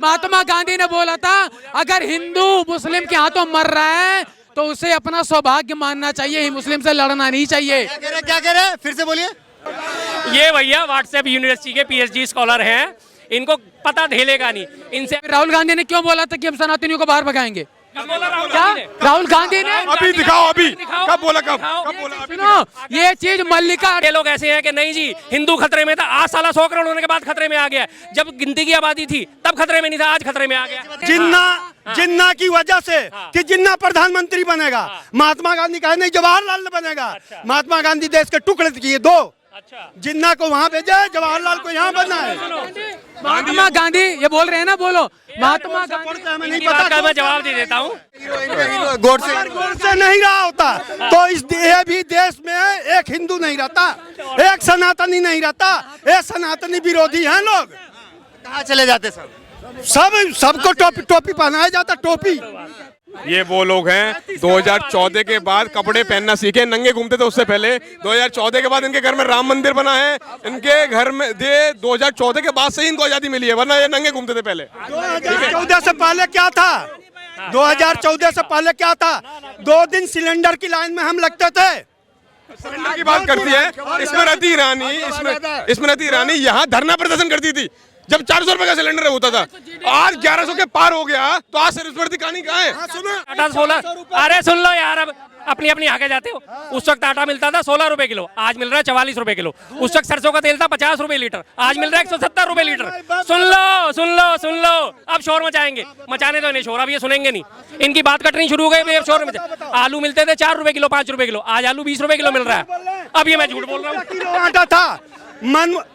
महात्मा गांधी ने बोला था अगर हिंदू मुस्लिम के हाथों मर रहा है तो उसे अपना सौभाग्य मानना चाहिए, मुस्लिम से लड़ना नहीं चाहिए। क्या कह रहे हैं? फिर से बोलिए। ये भैया व्हाट्सएप यूनिवर्सिटी के पीएचडी स्कॉलर हैं, इनको पता ढेलेगा नहीं इनसे। राहुल गांधी ने क्यों बोला था कि हम सनातनियों को बाहर भगाएंगे? क्या राहुल गांधी ने अभी दिखाओ, अभी कब बोला, कब बोला? सुनो, ये चीज मल्लिका, ये लोग ऐसे हैं कि नहीं जी हिंदू खतरे में था, आज साला 100 करोड़ होने के बाद खतरे में आ गया। जब गिनती की आबादी थी तब खतरे में नहीं था, आज खतरे में आ गया। जिन्ना की वजह से कि जिन्ना प्रधानमंत्री बनेगा, महात्मा गांधी कहे नहीं जवाहरलाल बनेगा। महात्मा गांधी देश के टुकड़े किए दो, जिन्ना को वहाँ भेजा, जवाहरलाल को यहाँ बनना है। महात्मा गांधी ये बोल रहे हैं ना, बोलो महात्मा गांधी। नहीं पता का मैं जवाब दे देता हूँ। गोडसे नहीं रहा होता तो इस भी देश में एक हिंदू नहीं रहता, एक सनातनी नहीं रहता। ये सनातनी विरोधी हैं लोग। कहाँ चले जाते सबको टोपी पहनाया जाता, टोपी। ये वो लोग हैं 2014 के बाद कपड़े पहनना सीखे, नंगे घूमते थे उससे पहले। 2014 के बाद इनके घर में राम मंदिर बना है, इनके घर में 2014 के बाद से ही इनको आजादी मिली है, वरना ये नंगे घूमते थे पहले। 2014 से पहले क्या था? 2014 से पहले क्या था? 2 दिन सिलेंडर की लाइन में हम लगते थे। सिलेंडर की बात करती है स्मृति ईरानी यहाँ धरना प्रदर्शन करती थी जब 400 रुपए का सिलेंडर होता था। आज 1100 के पार हो गया तो आज सरस्वती कहानी कहाँ है? आटा 16, अरे सुन लो यार, अब अपनी आगे जाते हो। उस वक्त आटा मिलता था 16 रुपए किलो, आज मिल रहा है 44 रुपए किलो। उस वक्त सरसों का तेल था 50 रुपए लीटर, आज मिल रहा है 170 रुपए लीटर। सुन लो अब शोर मचाएंगे, मचाने दो इन्हें शोर, अब ये सुनेंगे नहीं। इनकी बात कटनी शुरू हो गई, अब शोर मचा। आलू मिलते थे 4 रुपए किलो, 5 रुपए किलो, आज आलू 20 रुपए किलो मिल रहा है। अब ये मैं झूठ बोल रहा हूँ। आटा था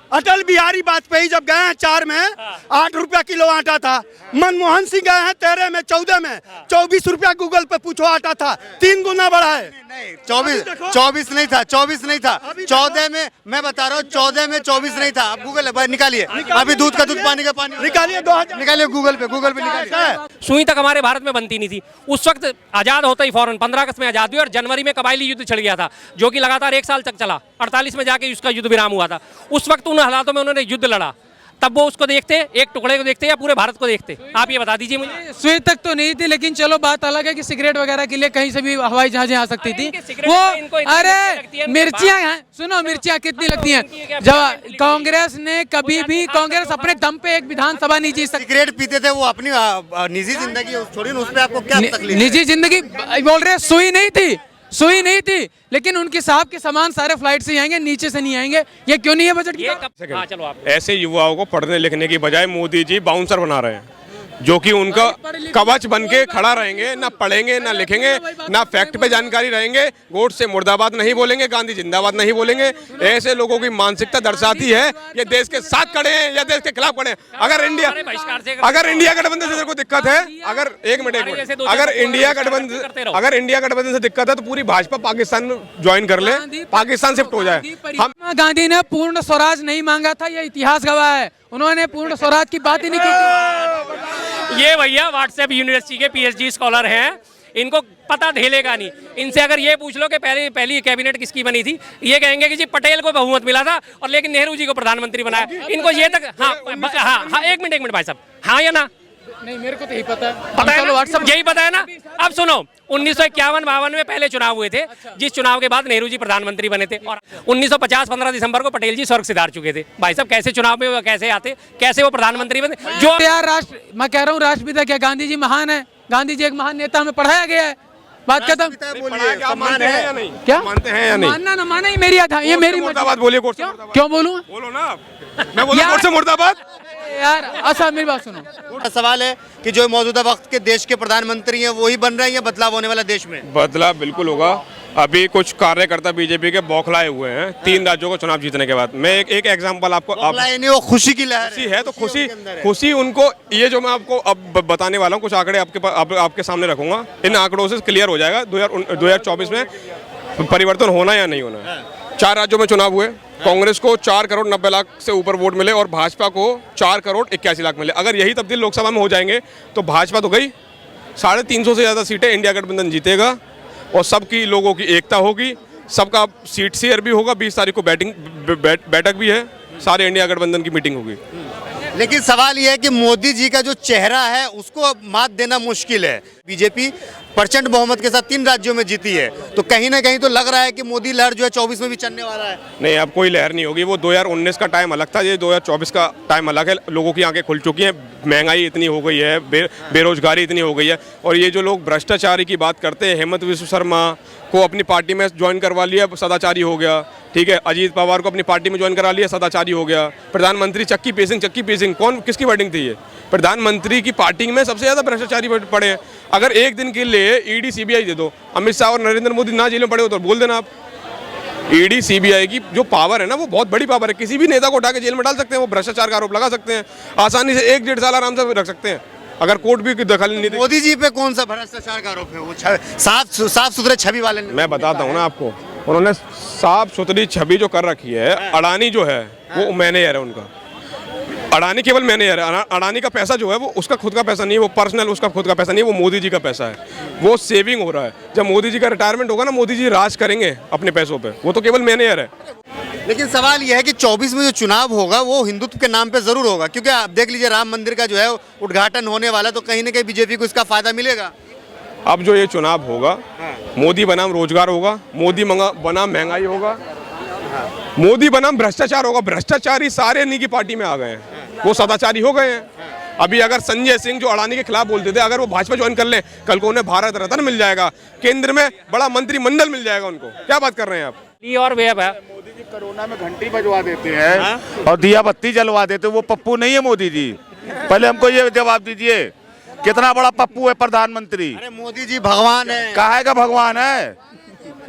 अटल बिहारी वाजपेयी जब गए हैं 4 में 8 रुपया किलो आटा था। मनमोहन सिंह गए हैं 13 में, 14 में 24 रुपया गूगल पे पूछो आटा था, 3 गुना बढ़ा है। नहीं 24 नहीं था, 14 में मैं बता रहा हूँ, 14 में 24 नहीं था। आप गूगल निकालिए, अभी दूध का दूध, पानी का पानी निकालिए, गूगल पे निकालिए। सुई तक हमारे भारत में बनती नहीं थी। उस वक्त आजाद होता ही फौरन 15 अगस्त में आजाद हुई और जनवरी में कबायली युद्ध छिड़ गया था, जो कि लगातार 1 साल तक चला। 48 में जाके उसका युद्ध विराम हुआ था। उस वक्त उन हालातों में उन्होंने युद्ध लड़ा, तब वो उसको देखते, एक टुकड़े को देखते या पूरे भारत को देखते? आप ये बता दीजिए मुझे। सुई तक तो नहीं थी, लेकिन चलो बात अलग है कि सिगरेट वगैरह के लिए कहीं से भी हवाई जहाजें आ सकती थी। वो अरे मिर्चियाँ हैं, सुनो मिर्चियाँ कितनी लगती हैं। जब कांग्रेस ने कभी भी, कांग्रेस अपने दम पे एक विधानसभा नहीं जीत सकती। सिगरेट पीते थे, वो अपनी निजी जिंदगी छोड़िए, उस पर आपको क्या तकलीफ? निजी जिंदगी बोल रहे, सुई नहीं थी, लेकिन उनके साहब के सामान सारे फ्लाइट से आएंगे, नीचे से नहीं आएंगे। ये क्यों नहीं है बजट की? हाँ, चलो आप। ऐसे युवाओं को पढ़ने लिखने की बजाय मोदी जी बाउंसर बना रहे हैं, जो कि उनका कवच बन के खड़ा रहेंगे, ना पढ़ेंगे ना लिखेंगे ना फैक्ट पे जानकारी रहेंगे। वोट से मुर्दाबाद नहीं बोलेंगे, गांधी जिंदाबाद नहीं बोलेंगे। ऐसे लोगों की मानसिकता दर्शाती है ये देश के साथ खड़े हैं या देश के खिलाफ खड़े हैं। अगर इंडिया गठबंधन से तेरे को दिक्कत है, अगर इंडिया गठबंधन से दिक्कत है तो पूरी भाजपा पाकिस्तान में ज्वाइन कर ले, पाकिस्तान शिफ्ट हो जाए। महात्मा गांधी ने पूर्ण स्वराज नहीं मांगा था, ये इतिहास गवाह है। उन्होंने पूर्ण स्वराज की बात ही नहीं की। ये भैया व्हाट्सएप यूनिवर्सिटी के पीएचडी स्कॉलर हैं, इनको पता ढेलेगा नहीं। इनसे अगर ये पूछ लो कि पहली कैबिनेट किसकी बनी थी, ये कहेंगे कि जी पटेल को बहुमत मिला था और लेकिन नेहरू जी को प्रधानमंत्री बनाया। इनको ये तक हाँ एक मिनट भाई साहब, हाँ या ना? नहीं, मेरे को तो यही पता है। पता है ना? यही पता है ना? अब सुनो, 1951-52 में पहले चुनाव हुए थे, जिस चुनाव के बाद नेहरू जी प्रधानमंत्री बने थे, और 1950 15 दिसंबर को पटेल जी स्वर्ग सिधार चुके थे। भाई साहब कैसे चुनाव में कैसे आते, कैसे वो प्रधानमंत्री बने? जो यार मैं कह रहा हूँ राष्ट्रपिता क्या गांधी जी महान है? गांधी जी एक महान नेता, हमें पढ़ाया गया है, बात खत्म। क्या मानते हैं या नहीं? क्या मानते हैं या नहीं? मानना ना माना ही मेरी था, ये मेरी मुर्दाबाद बोलिए। क्यों बोलूँ? बोलो ना, मैं बोलूँ कोर्ट से मुर्दाबाद। यार अच्छा मेरी बात सुनो। सवाल है कि जो मौजूदा वक्त के देश के प्रधानमंत्री हैं वही बन रहे हैं या बदलाव होने वाला देश में? बदलाव बिल्कुल होगा। अभी कुछ कार्यकर्ता बीजेपी के बौखलाए हुए हैं 3 राज्यों को चुनाव जीतने के बाद। मैं एक एग्जांपल आपको नहीं, वो खुशी की लहर है तो खुशी उनको, ये जो मैं आपको अब बताने वाला हूँ कुछ आंकड़े आपके सामने रखूंगा, इन आंकड़ों से क्लियर हो जाएगा 2024 में परिवर्तन होना या नहीं होना। 4 राज्यों में चुनाव हुए, कांग्रेस को 4 करोड़ 90 लाख से ऊपर वोट मिले और भाजपा को 4 करोड़ 81 लाख मिले। अगर यही तब्दील लोकसभा में हो जाएंगे तो भाजपा तो गई, 350 से ज़्यादा सीटें इंडिया गठबंधन जीतेगा और सबकी लोगों की एकता होगी, सबका सीट शेयर भी होगा। 20 तारीख को बैठक भी है, सारे इंडिया गठबंधन की मीटिंग होगी। लेकिन सवाल यह है कि मोदी जी का जो चेहरा है उसको मात देना मुश्किल है। बीजेपी प्रचंड बहुमत के साथ 3 राज्यों में जीती है, तो कहीं ना कहीं तो लग रहा है कि मोदी लहर जो है 24 में भी चलने वाला है। नहीं, अब कोई लहर नहीं होगी। वो 2019 का टाइम अलग था, ये 2024 का टाइम अलग है। लोगों की आंखें खुल चुकी हैं, महंगाई इतनी हो गई है, बेरोजगारी इतनी हो गई है। और ये जो लोग भ्रष्टाचारी की बात करते हैं, हेमंत विश्व शर्मा को अपनी पार्टी में ज्वाइन करवा लिया, सदाचारी हो गया। ठीक है, अजीत पवार को अपनी पार्टी में ज्वाइन करा लिया, सदाचारी हो गया। प्रधानमंत्री चक्की पेसिंग कौन, किसकी वर्डिंग थी ये? प्रधानमंत्री की पार्टी में सबसे ज़्यादा भ्रष्टाचारी पड़े हैं। अगर एक दिन के लिए ईडी सीबीआई दे दो, अमित शाह और नरेंद्र मोदी ना जेल में पड़े हो तो बोल देना आप। ईडी सीबीआई की जो पावर है ना, वो बहुत बड़ी पावर है। किसी भी नेता को उठा के जेल में डाल सकते हैं, वो भ्रष्टाचार का आरोप लगा सकते हैं, आसानी से 1-1.5 साल आराम से रख सकते हैं, अगर कोर्ट भी दखल नहीं दे। मोदी जी पे कौन सा भ्रष्टाचार का आरोप है? वो साफ सुथरे छवि वाले ने। मैं बताता हूँ ना आपको, उन्होंने साफ सुथरी छवि जो कर रखी है। अडानी जो है वो मैनेजर है उनका। अडानी केवल मैनेजर है। अडानी का पैसा जो है वो उसका खुद का पैसा नहीं है, वो पर्सनल उसका खुद का पैसा नहीं है, वो मोदी जी का पैसा है। वो सेविंग हो रहा है। जब मोदी जी का रिटायरमेंट होगा ना, मोदी जी राज करेंगे अपने पैसों पे। वो तो केवल मैनेजर है। लेकिन सवाल यह है कि 24 में जो चुनाव होगा वो हिंदुत्व के नाम पे जरूर होगा, क्योंकि आप देख लीजिए राम मंदिर का जो है उद्घाटन होने वाला, तो कहीं ना कहीं बीजेपी को इसका फायदा मिलेगा। अब जो ये चुनाव होगा, मोदी बनाम रोजगार होगा, मोदी बनाम महंगाई होगा, मोदी बनाम भ्रष्टाचार होगा। भ्रष्टाचारी सारे इन्हीं की पार्टी में आ गए हैं, वो सदाचारी हो गए हैं। अभी अगर संजय सिंह जो अडानी के खिलाफ बोलते थे, अगर वो भाजपा ज्वाइन कर लें, कल को उन्हें भारत रत्न मिल जाएगा, केंद्र में बड़ा मंत्रिमंडल मिल जाएगा उनको। क्या बात कर रहे हैं आप? ये और वेब है। मोदी जी कोरोना में घंटी बजवा देते हैं और दिया बत्ती जलवा देते हैं। वो पप्पू नहीं है मोदी जी। पहले हमको ये जवाब दीजिए, कितना बड़ा पप्पू है प्रधानमंत्री? अरे मोदी जी भगवान है। काहे का भगवान है?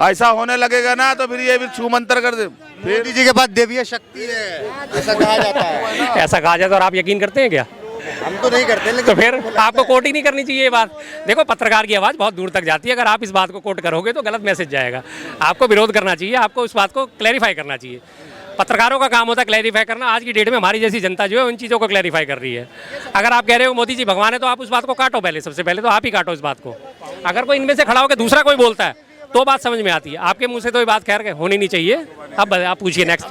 ऐसा होने लगेगा ना तो फिर ये भी छूमंतर कर दे। मोदी जी के पास देवीय शक्ति है, ऐसा कहा जाता है। ऐसा कहा जाए तो और आप यकीन करते हैं क्या? हम तो नहीं करते, तो लेकिन फिर आपको कोट ही नहीं करनी चाहिए ये बात। देखो, पत्रकार की आवाज़ बहुत दूर तक जाती है। अगर आप इस बात को कोट करोगे तो गलत मैसेज जाएगा। आपको विरोध करना चाहिए, आपको उस बात को क्लैरिफाई करना चाहिए। पत्रकारों का काम होता है क्लैरिफाई करना। आज की डेट में हमारी जैसी जनता जो है उन चीज़ों को क्लैरिफाई कर रही है। अगर आप कह रहे हो मोदी जी भगवान है, तो आप उस बात को काटो पहले। सबसे पहले तो आप ही काटो इस बात को। अगर कोई इनमें से खड़ा होकर दूसरा कोई बोलता है तो बात समझ में आती है। आपके मुंह से तो ये बात खैर होनी नहीं चाहिए। अब आप पूछिए नेक्स्ट।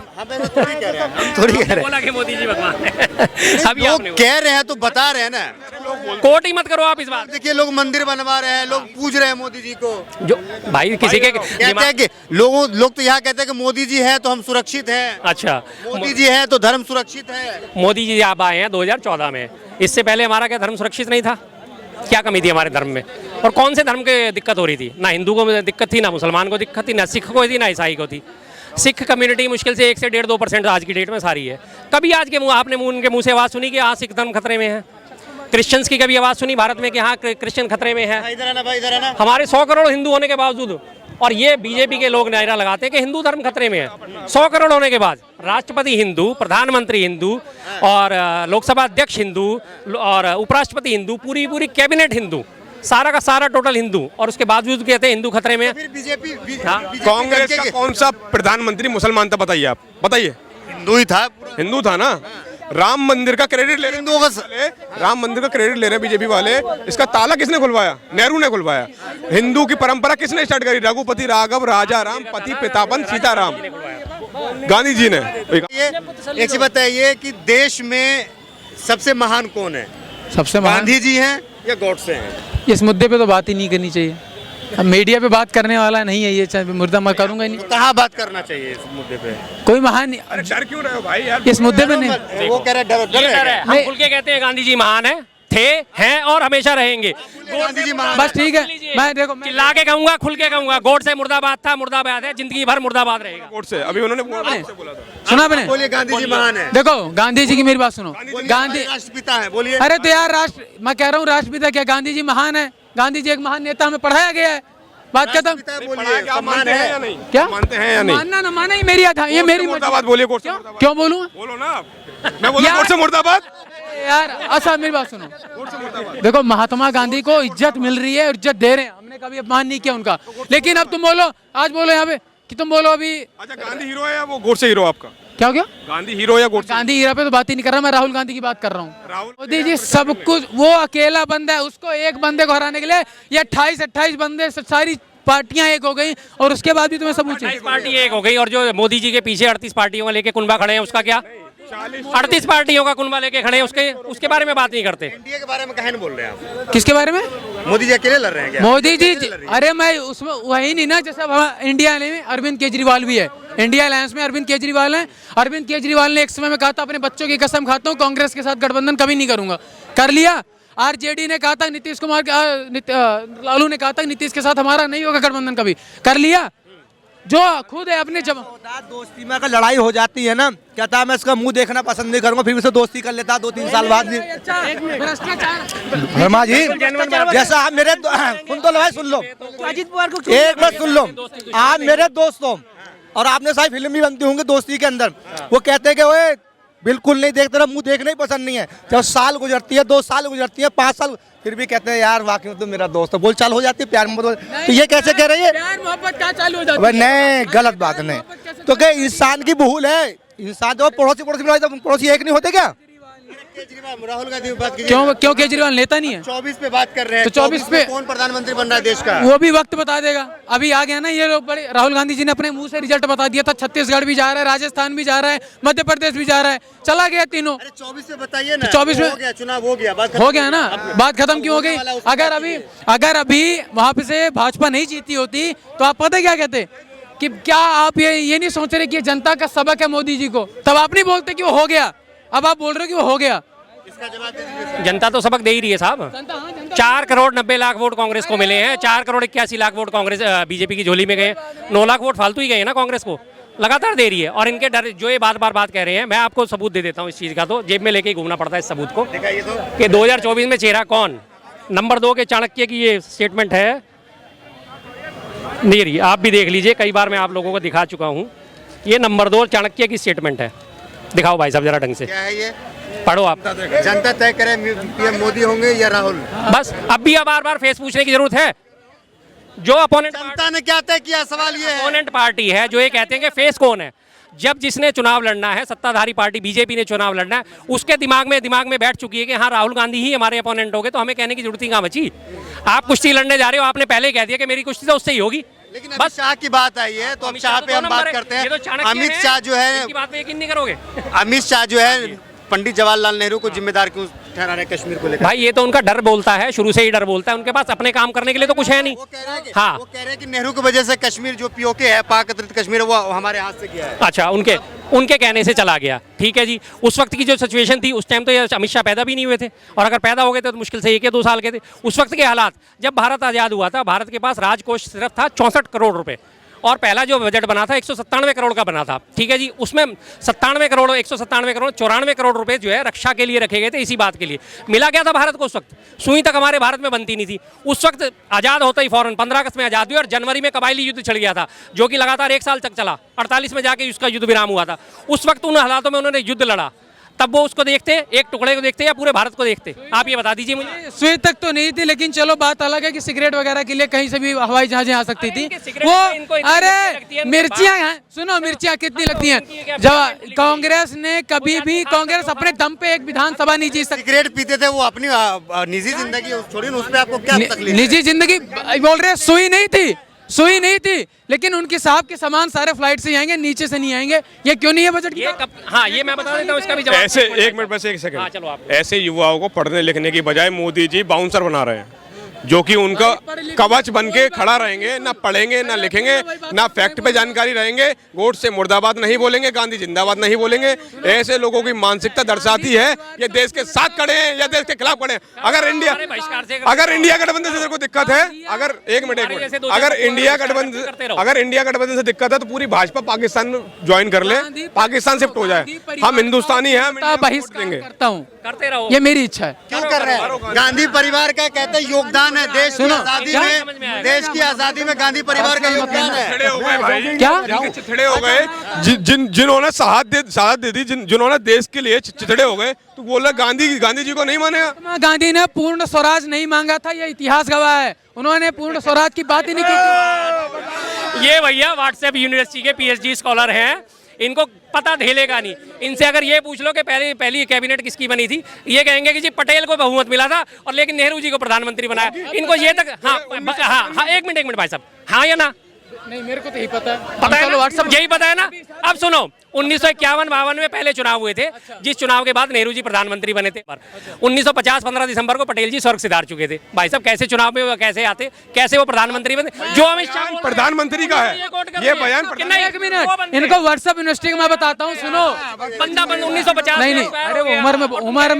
थोड़ी कह रहे हैं। बोला कि मोदी जी भगवान है। अभी लोग आपने कह रहे हैं तो बता रहे हैं ना। कोट ही मत करो आप इस बात। देखिए, लोग मंदिर बनवा रहे हैं, लोग पूज रहे हैं मोदी जी को। जो भाई किसी के कहते हैं कि लोग तो यहाँ कहते हैं कि मोदी जी है तो हम सुरक्षित हैं। अच्छा, मोदी जी है तो धर्म सुरक्षित है। मोदी जी आप आए हैं 2014 में। इससे पहले हमारा क्या धर्म सुरक्षित नहीं था? क्या कमी थी हमारे धर्म में? और कौन से धर्म की दिक्कत हो रही थी? ना हिंदू को दिक्कत थी, ना मुसलमान को दिक्कत थी, ना सिख को थी, ना ईसाई को थी। सिख कम्युनिटी मुश्किल से 1 से 1.5-2% आज की डेट में सारी है। कभी आज के आपने उनके मुंह से आवाज़ सुनी कि हाँ सिख धर्म खतरे में है? क्रिश्चियंस की कभी आवाज़ सुनी भारत में कि हाँ क्रिश्चियन खतरे में है? इधर आना भाई, इधर आना। हमारे 100 करोड़ हिंदू होने के बावजूद, और ये बीजेपी के लोग नायरा लगाते हैं कि हिंदू धर्म खतरे में है। 100 करोड़ होने के बाद राष्ट्रपति हिंदू, प्रधानमंत्री हिंदू, और लोकसभा अध्यक्ष हिंदू, और उपराष्ट्रपति हिंदू, पूरी कैबिनेट हिंदू, सारा का सारा टोटल हिंदू, और उसके बावजूद कहते हैं हिंदू खतरे में है। फिर बीजेपी कांग्रेस का कौन सा प्रधानमंत्री मुसलमान था? बताइए आप, बताइए। हिंदू ही था। हिंदू था ना। राम मंदिर का क्रेडिट ले रहे हैं, राम मंदिर का क्रेडिट ले रहे हैं बीजेपी वाले। इसका ताला किसने खुलवाया? नेहरू ने खुलवाया। हिंदू की परंपरा किसने स्टार्ट करी? रघुपति राघव राजा राम पति पितापन सीताराम, गांधी जी ने। ये एक चीज बताइए कि देश में सबसे महान कौन है? सबसे महान गांधी जी हैं या गॉडसे हैं? इस मुद्दे पे तो बात ही नहीं करनी चाहिए। अब मीडिया पे बात करने वाला नहीं है ये, मुद्दा मैं करूंगा ही नहीं। तो कहाँ बात करना चाहिए इस मुद्दे पे? कोई महान नहीं। अरे डर क्यों रहे हो भाई यार? इस मुद्दे पे नहीं। वो कह रहे डर है। हम खुल के कहते हैं गांधी जी महान है, थे, हैं और हमेशा रहेंगे। गांधी जी महान। बस ठीक है, मैं देखो चिल्ला के कहूंगा, खुल के कहूंगा, गोड से मुर्दाबाद था, मुर्दाबाद है, जिंदगी भर मुर्दाबाद रहेगा। कोर्ट से अभी उन्होंने बोला था। सुना आपने? बोलिए गांधी जी महान है। देखो गांधी जी की मेरी बात सुनो। गांधी राष्ट्रपिता है, बोलिए। अरे तो यार मैं कह रहा हूँ राष्ट्रपिता क्या? गांधी जी महान है। गांधी जी एक महान नेता, हमें पढ़ाया गया है। बात खत्म। बोलिए, आप मानते हैं या नहीं? क्या मानते हैं या नहीं? मानना ना माना ही मेरी था, ये मेरी मुर्दाबाद बोलिए। कोर्ट से मुर्दाबाद क्यों बोलूं? बोलो ना आप। मैं बोला कोर्ट से मुर्दाबाद। यार अच्छा मेरी बात सुनो। देखो महात्मा गांधी को इज्जत मिल रही है और इज्जत दे रहे हैं, हमने कभी अपमान नहीं किया उनका। लेकिन अब तुम बोलो, आज बोलो यहाँ पे कि तुम बोलो अभी। अच्छा, गांधी हीरो है या वो गोडसे हीरो आपका? क्या हो गया? गांधी हीरो या गोडसे? गांधी हीरा पे तो बात ही नहीं कर रहा, मैं राहुल गांधी की बात कर रहा हूँ। राहुल मोदी जी सब कुछ, वो अकेला बंदा है, उसको एक बंदे को हराने के लिए ये 28 बंदे, सारी पार्टियां एक हो गई, और उसके बाद भी तुम्हें सब 28 पार्टी एक हो गई, और जो मोदी जी के पीछे 38 पार्टियों को लेके कुनबा खड़े हैं उसका क्या? 38 पार्टियों का कुनबा लेके खड़े हैं, उसके बारे में बात नहीं करते। इंडिया के बारे में कहे नहीं बोल रहे हैं आप? किसके बारे में? मोदी जी अकेले लड़ रहे हैं क्या? मोदी जी, अरे मैं उसमें वही नहीं ना, जैसे अब इंडिया में अरविंद केजरीवाल भी है, इंडिया अलायंस में अरविंद केजरीवाल हैं। अरविंद केजरीवाल ने एक समय में कहा था अपने बच्चों की कसम खाता हूँ कांग्रेस के साथ गठबंधन कभी नहीं करूंगा, कर लिया। आरजेडी ने कहा था नीतीश कुमार लालू ने कहा था नीतीश के साथ हमारा नहीं होगा गठबंधन कभी, कर लिया। जो खुद है अपने जब दोस्ती में अगर लड़ाई हो जाती है ना, कहता है मैं इसका मुंह देखना पसंद नहीं करूंगा, फिर भी से दोस्ती कर लेता 2-3 साल बाद भी। वर्मा जी, जैसा आप मेरे सुन तो लो भाई, सुन लो अजीत पवार को एक बार सुन लो, आप मेरे दोस्त हो और आपने सारी फिल्म भी बनती होंगी दोस्ती के अंदर। वो कहते हैं कि ओए बिल्कुल नहीं देखते रहा, मुंह देखना ही पसंद नहीं है। जब साल गुजरती है, 2 साल गुजरती है, 5 साल, फिर भी कहते हैं यार वाकई में तो मेरा दोस्त है, बोल चाल हो जाती है, प्यार मोहब्बत। तो ये कैसे कह रही है? प्यार मोहब्बत क्या चालू हो जाती है? नहीं, गलत बात नहीं। तो क्या इंसान की भूल है? इंसान जो पड़ोसी में पड़ोसी एक नहीं होते क्या? केजरीवाल, राहुल गांधी की बात कीजिए। क्यों केजरीवाल नेता नहीं है? 24 पे बात कर रहे हैं, तो 24 पे कौन प्रधानमंत्री बन रहा है देश का? वो भी वक्त बता देगा। अभी आ गया ना ये लोग बड़े, राहुल गांधी जी ने अपने मुंह से रिजल्ट बता दिया था, छत्तीसगढ़ भी जा रहा है, राजस्थान भी जा रहा है, मध्य प्रदेश भी जा रहा है, चला गया तीनों। अरे 24 पे बताइए ना। 24 में हो गया, चुनाव हो गया, बात हो गया ना, बात खत्म क्यों हो गई? अगर अभी वहां पे से भाजपा नहीं जीती होती तो आप पता क्या कहते कि क्या आप ये नहीं सोच रहे कि जनता का सबक है मोदी जी को? तब आप नहीं बोलते कि वो हो गया, अब आप बोल रहे हो कि वो हो गया। इसका जवाब दे दीजिए। जनता तो सबक दे ही रही है साहब। 4 करोड़ 90 लाख वोट कांग्रेस को मिले हैं, 4 करोड़ 81 लाख वोट कांग्रेस बीजेपी की झोली में गए, 9 लाख वोट फालतू ही गए ना कांग्रेस को, लगातार दे रही है। और इनके डर जो ये बार बात कह रहे हैं, मैं आपको सबूत दे देता हूँ इस चीज़ का, तो जेब में लेके ही घूमना पड़ता है इस सबूत को कि 2024 में चेहरा कौन। नंबर 2 के चाणक्य की ये स्टेटमेंट है, नहीं रही, आप भी देख लीजिए, कई बार मैं आप लोगों को दिखा चुका हूँ। ये नंबर 2 चाणक्य की स्टेटमेंट है, दिखाओ भाई साहब जरा ढंग से, क्या है ये? पढ़ो आप। जनता तय करे पीएम मोदी होंगे या राहुल। बस अब भी बार बार फेस पूछने की जरूरत है। जो अपोनेंट जनता ने क्या तय किया, सवाल ये है। अपोनेंट पार्टी है जो ये कहते हैं कि फेस कौन है, जब जिसने चुनाव लड़ना है, सत्ताधारी पार्टी बीजेपी ने चुनाव लड़ना है, उसके दिमाग में बैठ चुकी है कि हाँ राहुल गांधी ही हमारे अपोनेंट हो गए, तो हमें कहने की जरूरत ही कहाँ बची। आप कुश्ती लड़ने जा रहे हो, आपने पहले कह दिया कि मेरी कुश्ती तो उससे ही होगी। लेकिन अमित शाह की बात आई है तो अमित शाह पे हम बात करते हैं। अमित शाह जो है, इनकी बात पे यकीन नहीं करोगे। अमित शाह जो है पंडित जवाहरलाल नेहरू को जिम्मेदार क्यों ठहरा रहे कश्मीर को लेकर? भाई ये तो उनका डर बोलता है, शुरू से ही डर बोलता है, उनके पास अपने काम करने के लिए तो कुछ है नहीं। वो कह रहे हैं कि, हाँ, वो कह रहे हैं कि नेहरू की वजह से कश्मीर जो पीओके है, पाक अधिकृत कश्मीर, वो हमारे हाथ से गया है। अच्छा, उनके कहने से चला गया, ठीक है जी। उस वक्त की जो सिचुएशन थी, उस टाइम तो ये अमित शाह पैदा भी नहीं हुए थे, और अगर पैदा हो गए थे तो मुश्किल से 1 या 2 साल के थे। उस वक्त के हालात, जब भारत आज़ाद हुआ था, भारत के पास राजकोष सिर्फ था 64 करोड़ रुपए, और पहला जो बजट बना था 197 करोड़ का बना था, ठीक है जी। उसमें 197 करोड़ 94 करोड़ रुपए जो है रक्षा के लिए रखे गए थे। इसी बात के लिए मिला क्या था भारत को उस वक्त? सुई तक हमारे भारत में बनती नहीं थी उस वक्त। आज़ाद होता ही फौरन 15 अगस्त में आज़ाद हुई, और जनवरी में कबायली युद्ध छिड़ गया था, जो कि लगातार 1 साल तक चला। 48 में जाके उसका युद्ध विराम हुआ था। उस वक्त उन हालातों में उन्होंने युद्ध लड़ा, तब वो उसको देखते, एक टुकड़े को देखते या पूरे भारत को देखते? आप ये बता दीजिए मुझे। सुई तक तो नहीं थी, लेकिन चलो बात अलग है कि सिगरेट वगैरह के लिए कहीं से भी हवाई जहाजें आ सकती थी। वो अरे मिर्चियां हैं, सुनो मिर्चियां कितनी लगती हैं। जब कांग्रेस ने कभी भी, कांग्रेस अपने दम पे एक विधानसभा नहीं जीत सकती। सिगरेट पीते थे वो, अपनी निजी जिंदगी छोड़िए, उस पर आपको क्या तकलीफ है? निजी जिंदगी बोल रहे, सुई नहीं थी, लेकिन उनके साहब के सामान सारे फ्लाइट से आएंगे, नीचे से नहीं आएंगे। ये क्यों नहीं है बजट की? हाँ, ये मैं बता देता हूँ, इसका भी जवाब। ऐसे 1 मिनट बस 1 सेकंड। हाँ, चलो आप। ऐसे युवाओं को पढ़ने लिखने की बजाय मोदी जी बाउंसर बना रहे हैं, जो कि उनका कवच बन के खड़ा रहेंगे, ना पढ़ेंगे ना लिखेंगे, ना फैक्ट पे जानकारी रहेंगे, वोट से मुर्दाबाद नहीं बोलेंगे, गांधी जिंदाबाद नहीं बोलेंगे। ऐसे लोगों की मानसिकता दर्शाती है ये देश के साथ खड़े हैं या देश के खिलाफ खड़े हैं। अगर इंडिया गठबंधन से को दिक्कत है, अगर इंडिया गठबंधन से दिक्कत है तो पूरी भाजपा पाकिस्तान में ज्वाइन कर ले, पाकिस्तान शिफ्ट हो जाए। हम हिंदुस्तानी हैं, हम बहिष्कार करता हूँ, करते रहो, ये मेरी इच्छा है। क्यों कर रहे हैं? गांधी परिवार का कहते हैं योगदान है देश की आजादी में, देश की आजादी में गांधी परिवार का योगदान है। चिथड़े हो गए भाई, क्या चिथड़े हो गए जिन्होंने शहादत दे दी, जिन्होंने देश के लिए चिथड़े हो गए, तो बोला गांधी जी को नहीं मानेगा। महात्मा गांधी ने पूर्ण स्वराज नहीं मांगा था, ये इतिहास गवाह है। उन्होंने पूर्ण स्वराज की बात ही नहीं की। ये भैया व्हाट्सएप यूनिवर्सिटी के पीएचडी स्कॉलर हैं, इनको पता ढेलेगा नहीं। इनसे अगर ये पूछ लो कि पहली कैबिनेट किसकी बनी थी, ये कहेंगे कि जी पटेल को बहुमत मिला था, और लेकिन नेहरू जी को प्रधानमंत्री बनाया। इनको ये तक, हाँ 1 मिनट भाई साहब, हाँ या ना? नहीं मेरे को तो यही पता है। पता है चलो ना? व्हाट्सएप यही पता है ना। अब सुनो 1951-52 में पहले चुनाव हुए थे, जिस चुनाव के बाद नेहरू जी प्रधानमंत्री बने थे। 1950 15 दिसंबर को पटेल जी स्वर्ग सिधार चुके थे। भाई साहब कैसे चुनाव में वो कैसे आते, कैसे वो प्रधानमंत्री बने? जो अमित शाह बोल रहे हैं, प्रधानमंत्री का है ये बयान। कि नहीं, एक मिनट इनको व्हाट्सएप यूनिवर्सिटी का मैं बताता हूँ, सुनो। बंदा 1950 नहीं नहीं, अरे वो उम्र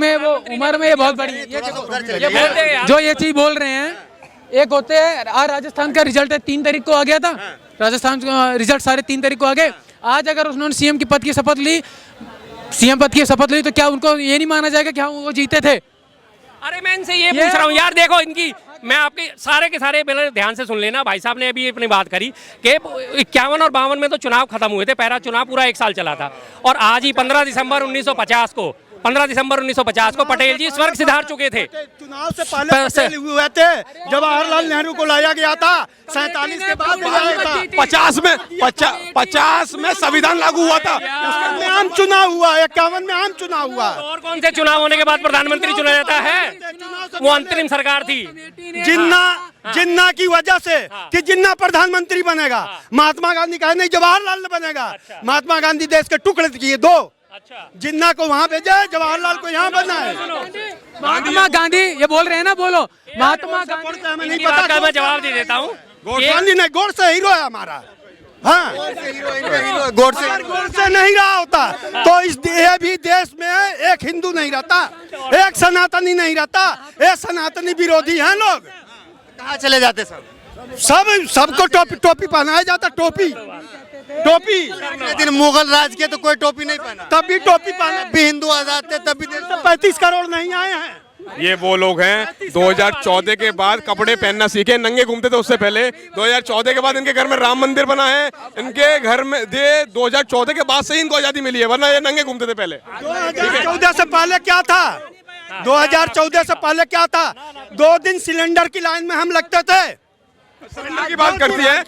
में ये बहुत बड़ी ये बोलते हैं यार। जो ये चीज बोल रहे हैं। एक होते हैं आज राजस्थान का रिजल्ट है 3 तारीख को आ गया था। राजस्थान का रिजल्ट सारे 3 तारीख को आ गए। आज अगर उन्होंने सीएम पद की शपथ ली तो क्या उनको ये नहीं माना जाएगा कि हाँ वो जीते थे? अरे मैं इनसे ये पूछ रहा हूँ यार, देखो इनकी, मैं आपके सारे के सारे पहले ध्यान से सुन लेना। भाई साहब ने अभी अपनी बात करी कि 51 और 52 में तो चुनाव खत्म हुए थे, पहला चुनाव पूरा 1 साल चला था। और आज ही 15 दिसंबर 1950 को पटेल जी स्वर्ग सिधार चुके थे। चुनाव से पहले पटेल हुए थे, जवाहरलाल नेहरू को लाया गया था 47 के बाद बुलाया था। 50 में संविधान लागू हुआ था। में आम चुनाव हुआ, 51 में आम चुनाव हुआ। और कौन से चुनाव होने के बाद प्रधानमंत्री चुना जाता है? वो अंतरिम सरकार थी। जिन्ना की वजह से कि जिन्ना प्रधानमंत्री बनेगा, महात्मा गांधी कहे नहीं जवाहरलाल बनेगा। महात्मा गांधी देश के टुकड़े किए 2, जिन्ना को वहाँ भेजा, जवाहरलाल को यहाँ बनाए। महात्मा गांधी ये बोल रहे हैं ना, बोलो महात्मा गांधी। हमें नहीं इनकी बात का पता। मैं जवाब दे देता हूँ। गांधी नहीं, गोड से हीरो है हमारा। हाँ, गोड से गोड से नहीं रहा होता तो इस ये भी देश में एक हिंदू नहीं रहता, एक सनातनी नहीं रहता। ये सनातनी विरोधी हैं लोग। कहाँ चले जाते सब? सबको टोपी पहनाया जाता, टोपी। पिछले दिन मुगल राज के तो कोई टोपी नहीं पहना, तब भी टोपी पहना। भी हिंदू आजाद थे तब भी 35 करोड़ नहीं आए हैं। ये वो लोग हैं 2014 के बाद कपड़े पहनना सीखे, नंगे घूमते थे उससे पहले। 2014 के बाद इनके घर में राम मंदिर बना है, इनके घर में 2014 के बाद से ही इनको आजादी मिली है, वरना ये नंगे घूमते थे पहले। 2014 से पहले क्या था? 2014 से पहले क्या था? 2 दिन सिलेंडर की लाइन में हम लगते थे। सिलेंडर की बात करती है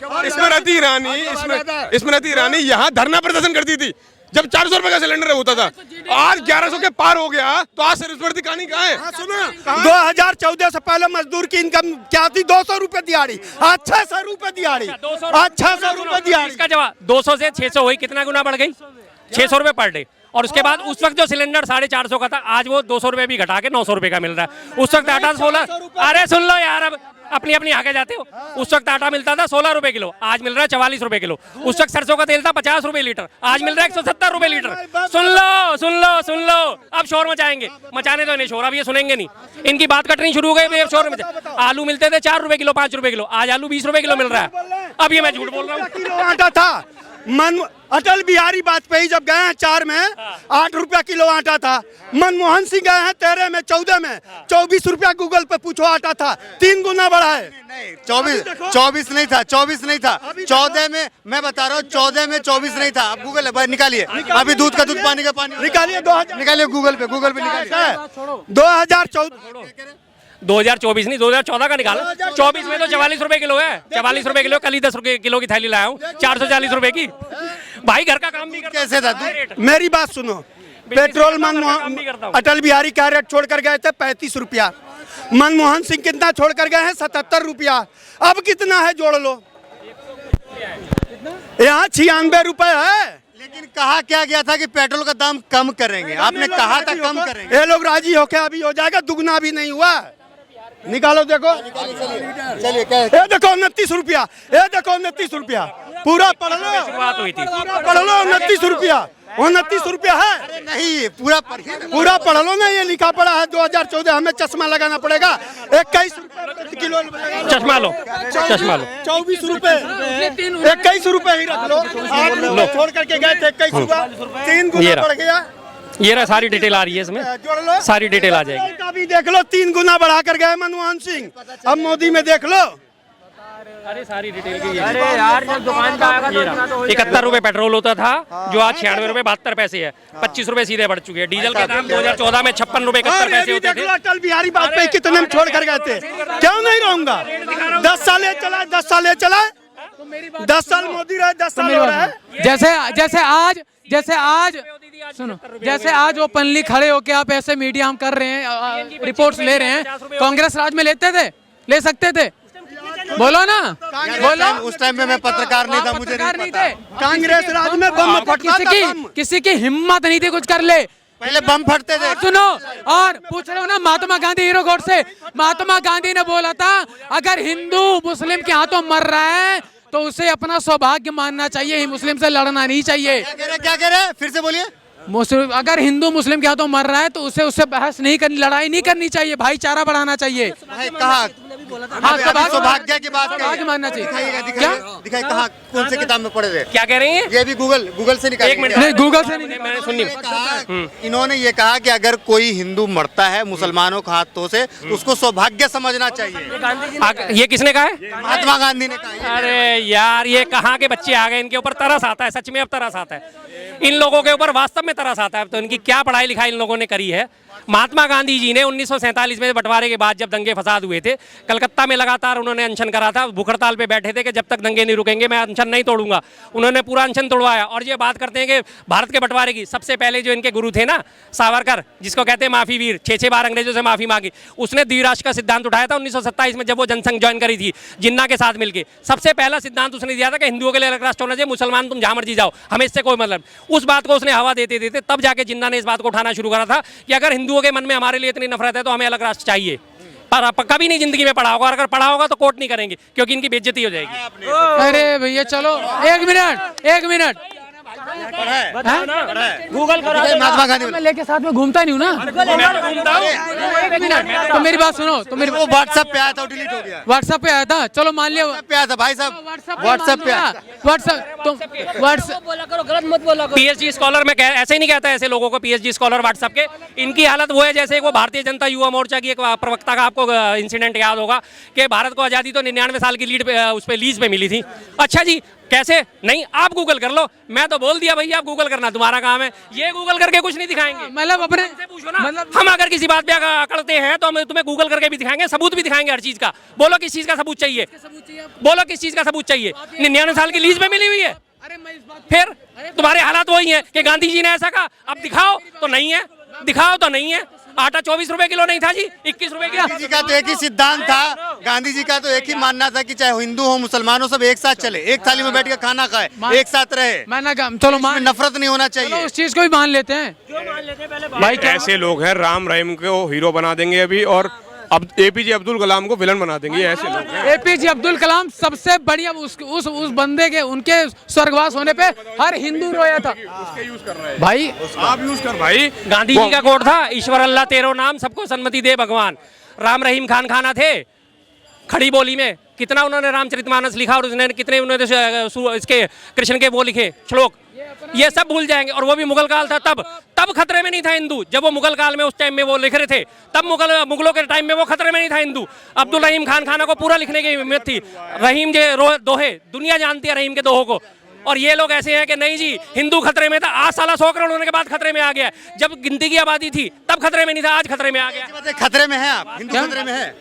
स्मृति ईरानी यहाँ धरना प्रदर्शन करती थी जब 400 रुपए का सिलेंडर होता था। आज 1100 के पार हो गया तो आज स्मृति कहानी कहाँ है? 2014 से पहले मजदूर की इनकम क्या थी? 200 रुपए दिहाड़ी, 600 रुपए दिहाड़ी, 600 रुपए दिहाड़ी। इसका जवाब 200 से 600 हुई, कितना गुना बढ़ गई? 600 रुपए पर डे। और उसके बाद उस वक्त जो सिलेंडर 450 का था, आज वो 200 रुपए भी घटा के 900 रुपए का मिल रहा है। उस वक्त आटा 16, अरे सुन लो यार, अब अपनी आगे जाते हो। उस वक्त आटा मिलता था 16 रुपए किलो, आज मिल रहा है 44 रुपए किलो। उस वक्त सरसों का तेल था 50 रुपए लीटर, आज मिल रहा है 170 रुपए लीटर। सुन लो, अब शोर मचाने दो इन्हें शोर, अब ये सुनेंगे नहीं। इनकी बात कटनी शुरू हो गई, शोर मचा। आलू मिलते थे 4 रुपए किलो, 5 रुपए किलो, आज आलू 20 रुपए किलो मिल रहा है। अब ये मैं झूठ बोल रहा हूँ? आटा था अटल बिहारी वाजपेयी जब गए हैं 4 में 8 रुपया किलो आटा था। मनमोहन सिंह गए हैं 13 में, 14 में 24 रुपया। गूगल पे पूछो, आटा था 3 गुना बढ़ा है। 24 नहीं था, 14 में मैं बता रहा हूँ, 14 में 24 नहीं था। आप गूगल है निकालिए, अभी दूध का दूध पानी का पानी निकालिए, निकालिए गूगल पे निकालिए। 2024 नहीं, 2014 का निकालो। 24 में तो 44 रुपए किलो है, 44 रुपए किलो। कल ही 10 रुपए किलो की थैली लाया हूँ, 440 रुपए की। भाई घर का काम भी करता कैसे था? मेरी बात सुनो, पेट्रोल अटल बिहारी का रेट छोड़कर गए थे 35 रुपया। मनमोहन सिंह कितना छोड़कर गए हैं? 77 रुपया। अब कितना है जोड़ लो, यहाँ 96 रुपए है। लेकिन कहा क्या गया था कि पेट्रोल का दाम कम करेंगे, आपने कहा था कम करेंगे। ये लोग राजी होके अभी हो जाएगा, दुगना भी नहीं हुआ। निकालो, देखो, चलिए ये देखो 29 रुपया, ये देखो 29 रुपया। पूरा पढ़ लो, शुरुआत हुई थी। पूरा पढ़ लो, 29 रुपया, 29 रुपया है। नहीं, पूरा पढ़ लो ना, ये लिखा पड़ा है 2014। हमें चश्मा लगाना पड़ेगा, 21 रुपए किलो। चश्मा लो। 24 रुपए, 21 रुपए ही रख लो। 8 रुपए छोड़ करके गए थे, 21 रुपया, 3 गुना बढ़ गया। ये रहा, सारी डिटेल आ रही है इसमें, जोड़ लो, सारी डिटेल आ जाएगी। अभी देख लो, 3 गुना बढ़ा कर गए मनमोहन सिंह। अब मोदी में देख लो, अरे सारी डिटेल की। अरे यार, जब दुकान पे आएगा तो 71 रुपए पेट्रोल होता था, जो आज 96 रुपए 72 पैसे है। 25 रुपए सीधे बढ़ चुके हैं। डीजल के दाम 2014 में 56 रुपए 71 पैसे होते थे। अटल बिहारी वाजपेयी कितने में छोड़ कर गए थे? क्यों नहीं रहूंगा? 10 साल ये चला, 10 साल ये चला, 10 साल मोदी रहे, 10 साल हो रहा है। जैसे आज वो पनली खड़े होके आप ऐसे मीडिया हम कर रहे हैं, रिपोर्ट्स ले रहे हैं। कांग्रेस राज में लेते थे, ले सकते थे? बोलो ना, बोलो। उस टाइम में मैं पत्रकार नहीं था, मुझे पत्रकार नहीं नहीं पता। थे। कांग्रेस राज में बम फटता था, बम। किसी की हिम्मत नहीं थी कुछ कर ले। पहले बम फटते थे। सुनो, और पूछ रहे हो ना महात्मा गांधी हीरो कोर्ट से, महात्मा गांधी ने बोला था अगर हिंदू मुस्लिम के हाथों मर रहा है तो उसे अपना सौभाग्य मानना चाहिए, मुस्लिम से लड़ना नहीं चाहिए। क्या कह रहे हैं? फिर से बोलिए। मुस्लिम अगर हिंदू मुस्लिम के हाथों मर रहा है तो उससे बहस नहीं करनी, लड़ाई नहीं करनी चाहिए, भाईचारा बढ़ाना चाहिए। कहा हाँ, सौभाग्य की बात सौभाग्य मानना चाहिए। दिखाइए, दिखाइए कहाँ, कौन से किताब में पढ़े थे? क्या कह रही हैं? ये भी गूगल से निकाल। एक मिनट, नहीं, गूगल से नहीं। मैंने सुनी। इन्होंने ये कहा कि अगर कोई हिंदू मरता है मुसलमानों के हाथों से तो उसको सौभाग्य समझना चाहिए। ये किसने कहा है? महात्मा गांधी ने कहा। अरे यार, ये कहाँ के बच्चे आ गए, इनके ऊपर तरस आता है, सच में अब तरस आता है इन लोगों के ऊपर, वास्तव में तरस आता है। तो इनकी क्या पढ़ाई लिखाई इन लोगों ने करी है। महात्मा गांधी जी ने 1947 में बंटवारे के बाद जब दंगे फसाद हुए थे, कलकत्ता में लगातार उन्होंने अनशन करा था, भूख हड़ताल पे बैठे थे कि जब तक दंगे नहीं रुकेंगे मैं अनशन नहीं तोड़ूंगा। उन्होंने पूरा अनशन तोड़वाया। और ये बात करते हैं कि भारत के बंटवारे की सबसे पहले जो इनके गुरु थे ना, सावरकर, जिसको कहते हैं माफी वीर, 6 बार अंग्रेजों से माफी मांगी, उसने द्विराष्ट्र का सिद्धांत उठाया था 1927 में, जब वो जनसंघ ज्वाइन करी थी जिन्ना के साथ मिलकर। सबसे पहला सिद्धांत उसने दिया था कि हिंदुओं के लिए अलग राष्ट्र होना चाहिए, मुसलमान तुम जहां मर्जी जाओ, हमें इससे कोई मतलब। उस बात को उसने हवा देते देते तब जाके जिन्ना ने इस बात को उठाना शुरू करा था कि अगर हिंदुओं के मन में हमारे लिए इतनी नफरत है तो हमें अलग राष्ट्र चाहिए। पर आप कभी नहीं जिंदगी में पढ़ा होगा, अगर पढ़ा होगा तो कोर्ट नहीं करेंगे क्योंकि इनकी बेइज्जती हो जाएगी। अरे भैया चलो, एक मिनट गूगल करो। महात्मा गांधी मैं लेके साथ में घूमता नहीं हूँ ना। एक मिनट, तो मेरी बात सुनो, तो मेरी वो व्हाट्सएप पे आया था, डिलीट हो गया। व्हाट्सएप पे आया था, चलो मान लिया पे आया था भाई साहब, व्हाट्सएप पे आया था। व्हाट्सएप बोला करो, गलत मत बोला करो। पीएचडी स्कॉलर में ऐसे ही नहीं कहता ऐसे लोगों को पीएचडी स्कॉलर व्हाट्सएप के। इनकी हालत वो है जैसे वो भारतीय जनता युवा मोर्चा की एक प्रवक्ता का आपको इंसिडेंट याद होगा कि भारत को आज़ादी तो 99 साल की उस पर लीज पे मिली थी। अच्छा जी, कैसे? नहीं, आप गूगल कर लो। मैं तो बोल दिया भैया, आप गूगल करना तुम्हारा काम है। ये गूगल करके कुछ नहीं दिखाएंगे। मतलब अपने से पूछो ना, हम अगर किसी बात पे अकड़ते हैं तो हम तुम्हें गूगल करके भी दिखाएंगे, सबूत भी दिखाएंगे हर चीज का। बोलो किस चीज का सबूत चाहिए, बोलो किस चीज का सबूत चाहिए? 99 साल की लीज में मिली हुई है। फिर तुम्हारे हालात वही है कि गांधी जी ने ऐसा कहा, अब दिखाओ तो नहीं है, दिखाओ तो नहीं है। आटा 24 रुपए किलो नहीं था जी, 21 रुपए किलो। गांधी जी का तो एक ही सिद्धांत था, गांधी जी का तो एक ही मानना था कि चाहे हिंदू हो मुसलमान हो, सब एक साथ चले, एक थाली में बैठ के खाना खाए, एक साथ रहे। चलो मान, नफरत नहीं होना चाहिए। उस चीज को भी मान लेते हैं। भाई कैसे लोग हैं, राम रहीम को हीरो बना देंगे अभी, और अब एपीजे अब्दुल कलाम को विलन बना देंगे, ऐसे लोग हैं। एपीजे अब्दुल कलाम सबसे बढ़िया, उस बंदे के, उनके स्वर्गवास होने पे हर हिंदू रोया था। यूज कर रहे हैं भाई आप, यूज कर भाई। गांधी जी का कोड था, ईश्वर अल्लाह तेरो नाम, सबको सन्मति दे भगवान। राम रहीम खान खाना थे, खड़ी बोली में कितना उन्होंने रामचरितमानस लिखा और उसने कितने उन्होंने इसके कृष्ण के वो लिखे श्लोक, ये सब भूल जाएंगे। और वो भी मुगल काल था, तब खतरे में नहीं था हिंदू। जब वो मुगल काल में उस टाइम में वो लिख रहे थे, तब मुगलों के टाइम में वो खतरे में नहीं था हिंदू। अब्दुल रहीम खान खाना को पूरा लिखने की हिम्मत थी। रहीम जे दोहे, दुनिया जानती है रहीम के दोहों को। और ये लोग ऐसे हैं कि नहीं जी, हिंदू खतरे में था, आज साला 100 करोड़ होने के बाद खतरे में आ गया। जब गिनती की आबादी थी तब खतरे में नहीं था, आज खतरे में आ गया। खतरे में है आप, हिंदू खतरे में है।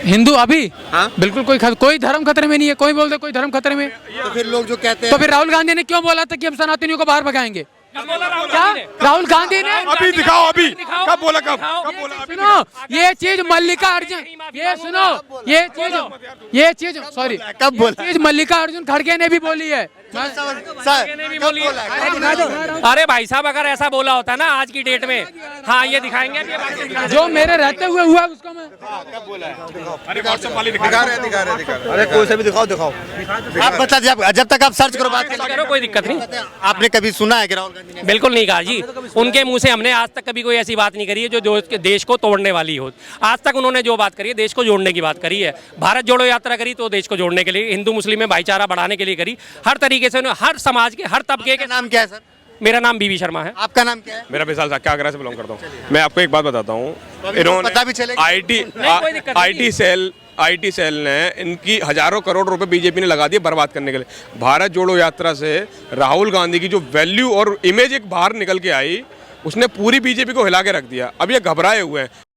हिंदू अभी हाँ? बिल्कुल कोई धर्म खतरे में नहीं है। कोई बोलते कोई धर्म खतरे में, तो फिर लोग जो कहते तो हैं, फिर राहुल गांधी ने क्यों बोला था कि हम सनातनियों को बाहर भगाएंगे? क्या राहुल गांधी ने अभी दिखाओ, अभी कब बोला, कब बोला? सुनो, ये चीज मल्लिका अर्जुन, ये सुनो, ये चीज सॉरी, कब बोला? चीज मल्लिका अर्जुन खड़गे ने भी बोली है। अरे भाई साहब, अगर ऐसा बोला होता ना आज की डेट में, हाँ ये दिखाएंगे। जो मेरे रहते हुए हुआ उसको मैं अरे व्हाट्सएप वाले दिखा रहे। अरे कोई से भी दिखाओ। आप बता, जब तक आप सर्च करो, बात करो, कोई दिक्कत नहीं। आपने कभी सुना है कि राहुल गांधी ने? बिल्कुल नहीं कहा जी, उनके मुंह से हमने आज तक कभी कोई ऐसी बात नहीं करी है जो देश को तोड़ने वाली हो। आज तक उन्होंने जो बात करी है, देश को जोड़ने की बात करी है। भारत जोड़ो यात्रा करी तो देश को जोड़ने के लिए, हिंदू मुस्लिम में भाईचारा बढ़ाने के लिए करी। हर तरीके से उन्होंने हर समाज के, हर तबके के। नाम क्या है सर? मेरा नाम बीबी शर्मा है। आपका नाम क्या है? मेरा विशाल साक्या, आगरा से बिलोंग करता हूँ। मैं आपको एक बात बताता हूँ, इन्होंने पता भी चलेगा। आईटी सेल ने इनकी हजारों करोड़ रुपए बीजेपी ने लगा दिए बर्बाद करने के लिए। भारत जोड़ो यात्रा से राहुल गांधी की जो वैल्यू और इमेज एक बाहर निकल के आई, उसने पूरी बीजेपी को हिला के रख दिया। अब ये घबराए हुए हैं।